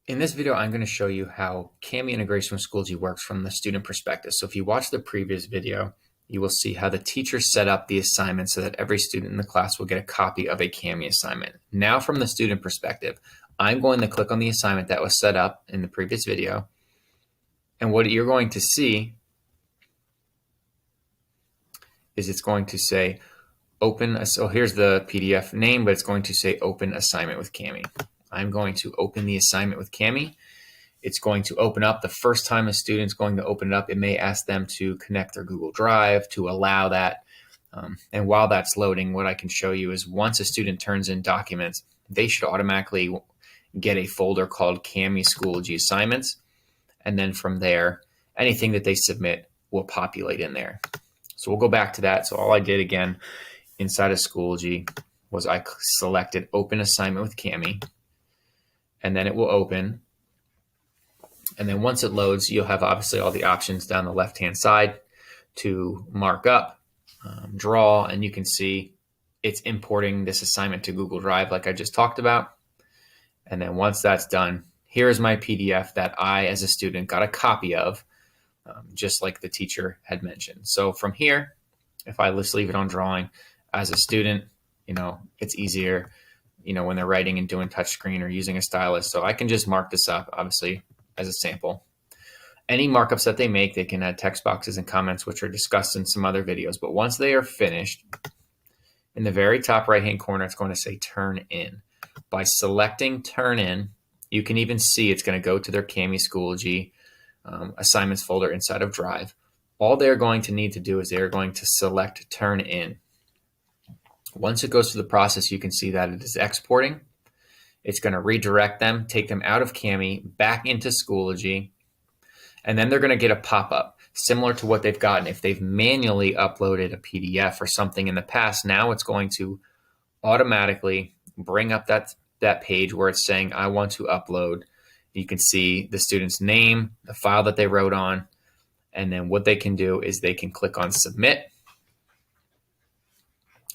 In this video, I'm going to show you how Kami integration with Schoology works from the student perspective. So if you watch the previous video, you will see how the teacher set up the assignment so that every student in the class will get a copy of a Kami assignment. Now from the student perspective, I'm going to click on the assignment that was set up in the previous video. And what you're going to see is it's going to say open. So here's the PDF name, but it's going to say open assignment with Kami. I'm going to open the assignment with Kami. It's going to open up. The first time a student's going to open it up, it may ask them to connect their Google Drive to allow that. And while that's loading, what I can show you is once a student turns in documents, they should automatically get a folder called Kami Schoology Assignments. And then from there, anything that they submit will populate in there. So we'll go back to that. So all I did again inside of Schoology was I selected Open Assignment with Kami, and then it will open. And then once it loads, you'll have obviously all the options down the left-hand side to mark up, draw, and you can see it's importing this assignment to Google Drive like I just talked about. And then once that's done, here's my PDF that I, as a student, got a copy of, just like the teacher had mentioned. So from here, if I just leave it on drawing, as a student, it's easier, when they're writing and doing touchscreen or using a stylus. So I can just mark this up, obviously, as a sample. Any markups that they make, they can add text boxes and comments, which are discussed in some other videos. But once they are finished, in the very top right-hand corner, it's going to say Turn In. By selecting Turn In, you can even see it's going to go to their Kami Schoology assignments folder inside of Drive. All they're going to need to do is they're going to select Turn In. Once it goes through the process, you can see that it is exporting. It's going to redirect them, take them out of Kami, back into Schoology, and then they're going to get a pop-up similar to what they've gotten if they've manually uploaded a PDF or something in the past. Now it's going to automatically bring up that page where it's saying, I want to upload. You can see the student's name, the file that they wrote on, and then what they can do is they can click on Submit.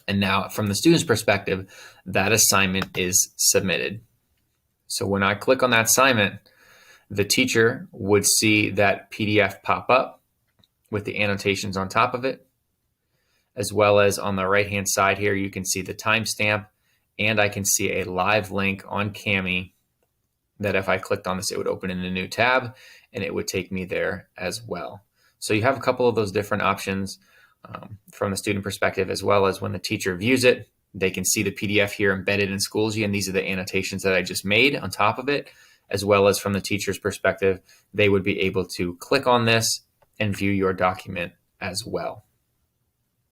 And now from the student's perspective, that assignment is submitted. So when I click on that assignment, the teacher would see that PDF pop up with the annotations on top of it, as well as on the right-hand side here, you can see the timestamp, and I can see a live link on Kami that if I clicked on this, it would open in a new tab and it would take me there as well. So you have a couple of those different options from the student perspective, as well as when the teacher views it, they can see the PDF here embedded in Schoology, and these are the annotations that I just made on top of it, as well as from the teacher's perspective, they would be able to click on this and view your document as well.